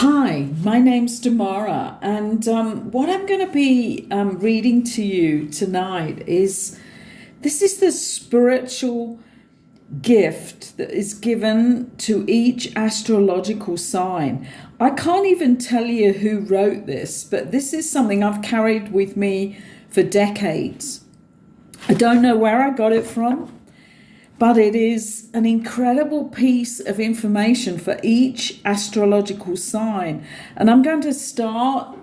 Hi, my name's Damara, and what I'm going to be reading to you tonight is this is the spiritual gift that is given to each astrological sign. I can't even tell you who wrote this, but this is something I've carried with me for decades. I don't know where I got it from, but it is an incredible piece of information for each astrological sign. And I'm going to start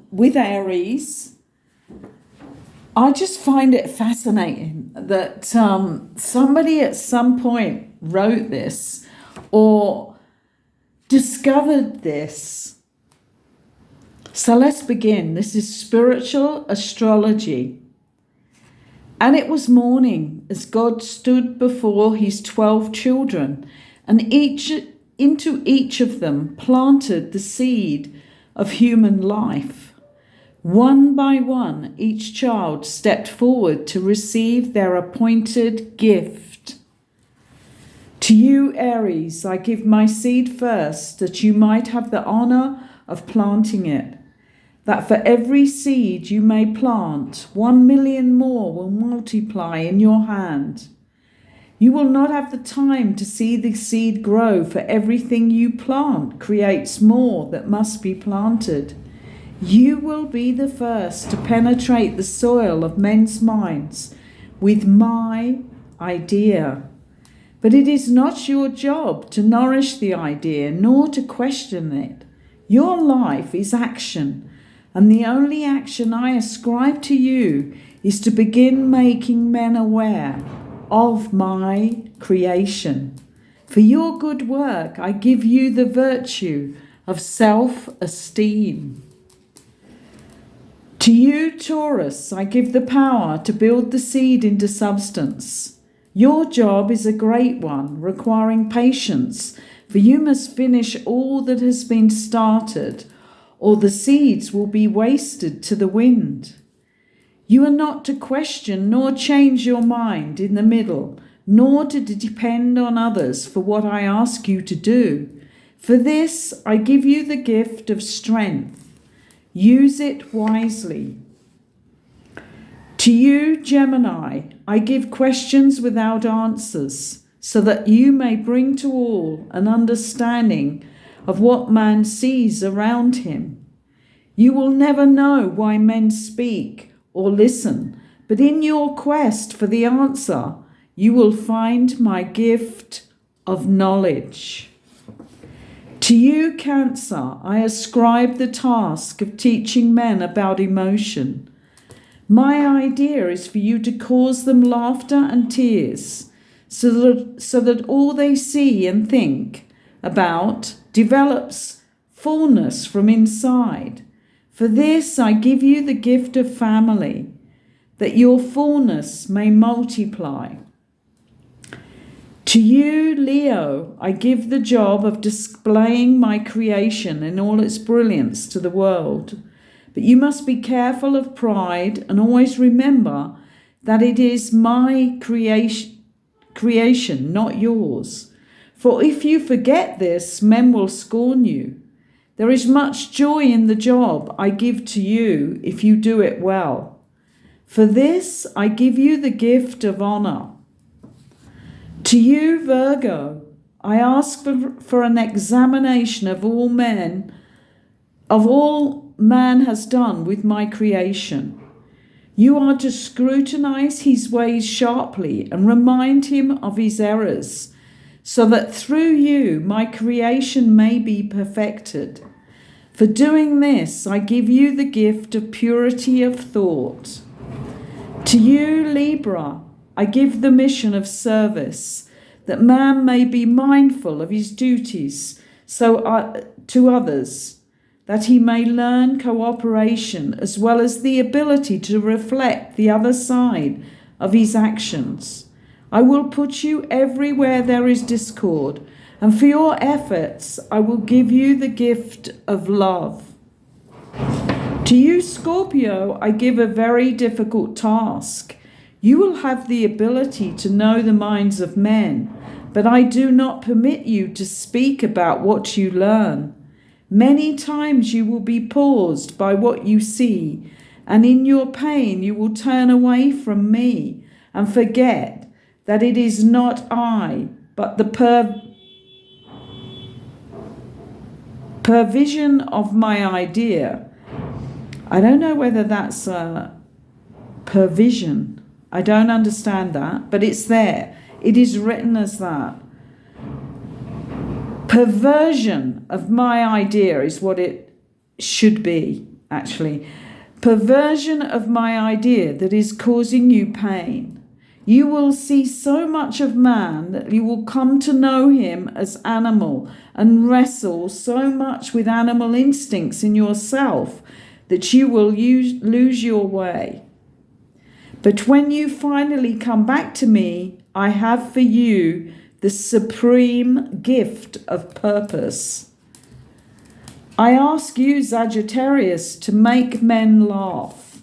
with Aries. I just find it fascinating that somebody at some point wrote this or discovered this. So let's begin. This is spiritual astrology. And it was morning as God stood before his 12 children, and into each of them planted the seed of human life. One by one, each child stepped forward to receive their appointed gift. To you, Aries, I give my seed first, that you might have the honor of planting it. That for every seed you may plant, 1 million more will multiply in your hand. You will not have the time to see the seed grow, for everything you plant creates more that must be planted. You will be the first to penetrate the soil of men's minds with my idea. But it is not your job to nourish the idea, nor to question it. Your life is action. And the only action I ascribe to you is to begin making men aware of my creation. For your good work, I give you the virtue of self-esteem. To you, Taurus, I give the power to build the seed into substance. Your job is a great one, requiring patience, for you must finish all that has been started, or the seeds will be wasted to the wind. You are not to question nor change your mind in the middle, nor to depend on others for what I ask you to do. For this I give you the gift of strength. Use it wisely. To you, Gemini, I give questions without answers, so that you may bring to all an understanding of what man sees around him. You will never know why men speak or listen, but in your quest for the answer, you will find my gift of knowledge. To you, Cancer, I ascribe the task of teaching men about emotion. My idea is for you to cause them laughter and tears, so that all they see and think about develops fullness from inside. For this I give you the gift of family, that your fullness may multiply. To you, Leo, I give the job of displaying my creation in all its brilliance to the world. But you must be careful of pride and always remember that it is my creation, not yours. For if you forget this, men will scorn you. There is much joy in the job I give to you if you do it well. For this I give you the gift of honor. To you, Virgo, I ask for an examination of all man has done with my creation. You are to scrutinize his ways sharply and remind him of his errors, so that through you my creation may be perfected. For doing this, I give you the gift of purity of thought. To you, Libra, I give the mission of service, that man may be mindful of his duties to others, that he may learn cooperation as well as the ability to reflect the other side of his actions. I will put you everywhere there is discord, and for your efforts I will give you the gift of love. To you, Scorpio, I give a very difficult task. You will have the ability to know the minds of men, but I do not permit you to speak about what you learn. Many times you will be paused by what you see, and in your pain you will turn away from me and forget that it is not I, but the provision of my idea. I don't know whether that's a provision. I don't understand that, but it's there. It is written as that. Perversion of my idea is what it should be, actually. Perversion of my idea that is causing you pain. You will see so much of man that you will come to know him as animal and wrestle so much with animal instincts in yourself that you will lose your way. But when you finally come back to me, I have for you the supreme gift of purpose. I ask you, Sagittarius, to make men laugh.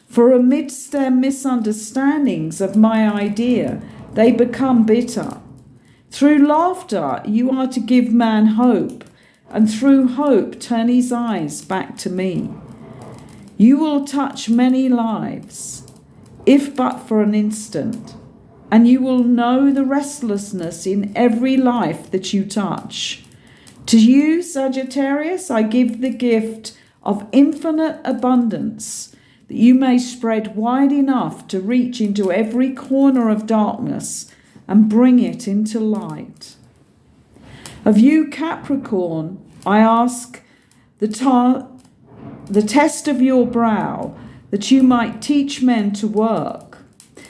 For amidst their misunderstandings of my idea, they become bitter. Through laughter, you are to give man hope, and through hope, turn his eyes back to me. You will touch many lives, if but for an instant, and you will know the restlessness in every life that you touch. To you, Sagittarius, I give the gift of infinite abundance, that you may spread wide enough to reach into every corner of darkness and bring it into light. Of you, Capricorn, I ask the test of your brow, that you might teach men to work.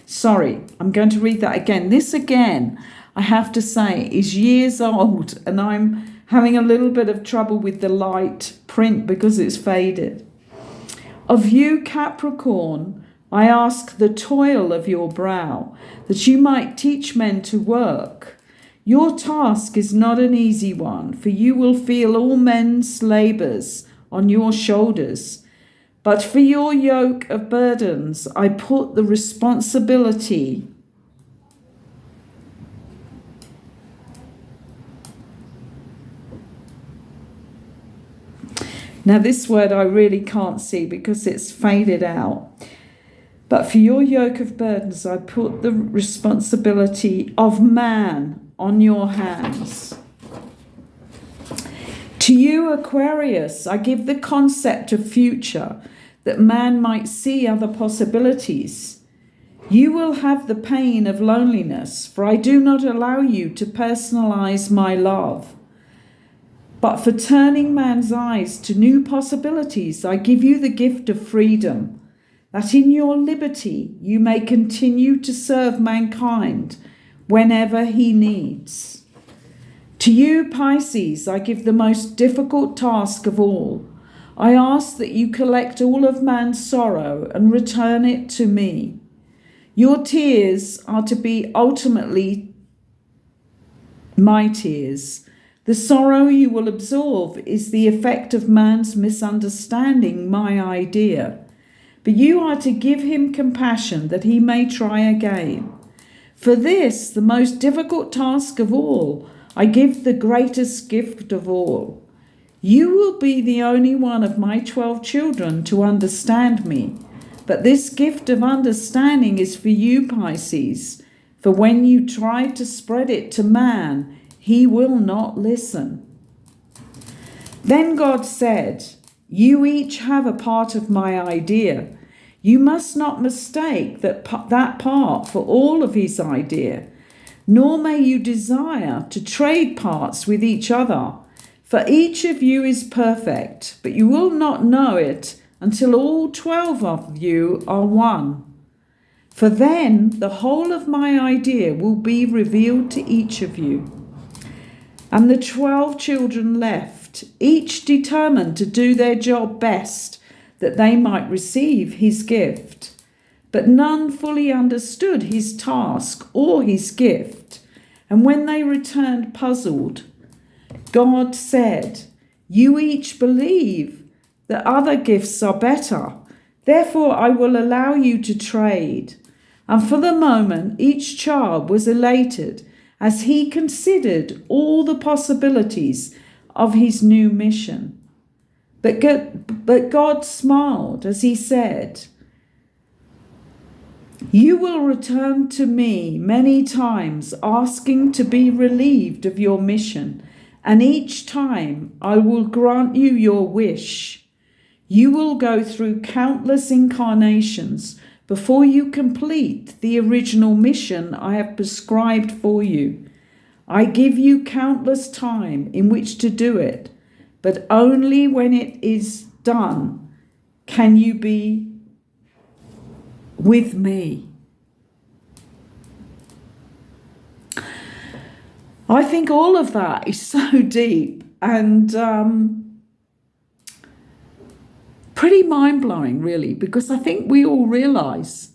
Sorry, I'm going to read that again. This again, I have to say, is years old, and I'm having a little bit of trouble with the light print because it's faded. Of you, Capricorn, I ask the toil of your brow, that you might teach men to work. Your task is not an easy one, for you will feel all men's labours on your shoulders. But for your yoke of burdens, I put the responsibility Now this word I really can't see because it's faded out. But for your yoke of burdens, I put the responsibility of man on your hands. To you, Aquarius, I give the concept of future, that man might see other possibilities. You will have the pain of loneliness, for I do not allow you to personalize my love. But for turning man's eyes to new possibilities, I give you the gift of freedom, that in your liberty you may continue to serve mankind whenever he needs. To you, Pisces, I give the most difficult task of all. I ask that you collect all of man's sorrow and return it to me. Your tears are to be ultimately my tears. The sorrow you will absorb is the effect of man's misunderstanding my idea. But you are to give him compassion that he may try again. For this, the most difficult task of all, I give the greatest gift of all. You will be the only one of my 12 children to understand me. But this gift of understanding is for you, Pisces, for when you try to spread it to man, he will not listen. Then God said, you each have a part of my idea. You must not mistake that part for all of his idea, nor may you desire to trade parts with each other. For each of you is perfect, but you will not know it until all 12 of you are one. For then the whole of my idea will be revealed to each of you. And the 12 children left, each determined to do their job best, that they might receive his gift. But none fully understood his task or his gift. And when they returned puzzled, God said, you each believe that other gifts are better. Therefore I will allow you to trade. And for the moment, each child was elated as he considered all the possibilities of his new mission. But God smiled as he said, "You will return to me many times asking to be relieved of your mission, and each time I will grant you your wish. You will go through countless incarnations before you complete the original mission I have prescribed for you. I give you countless time in which to do it, but only when it is done can you be with me." I think all of that is so deep and pretty mind-blowing, really, because I think we all realize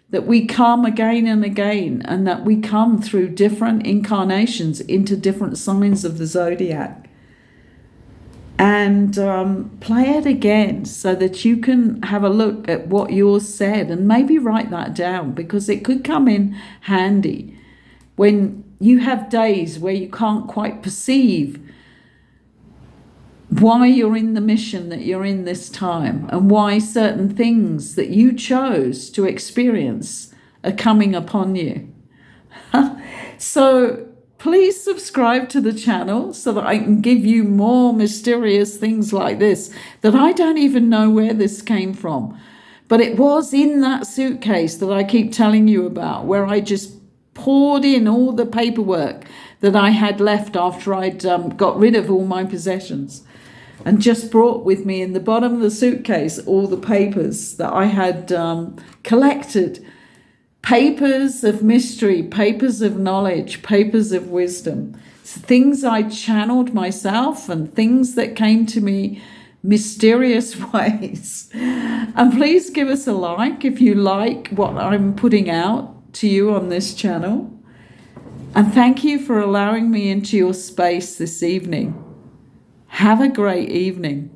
that we come again and again, and that we come through different incarnations into different signs of the zodiac. And play it again so that you can have a look at what yours said and maybe write that down, because it could come in handy when you have days where you can't quite perceive why you're in the mission that you're in this time, and why certain things that you chose to experience are coming upon you. So please subscribe to the channel so that I can give you more mysterious things like this that I don't even know where this came from. But it was in that suitcase that I keep telling you about, where I just poured in all the paperwork that I had left after I'd got rid of all my possessions, and just brought with me in the bottom of the suitcase all the papers that I had collected. Papers of mystery, papers of knowledge, papers of wisdom. So things I channeled myself and things that came to me mysterious ways. And please give us a like if you like what I'm putting out to you on this channel. And thank you for allowing me into your space this evening. Have a great evening.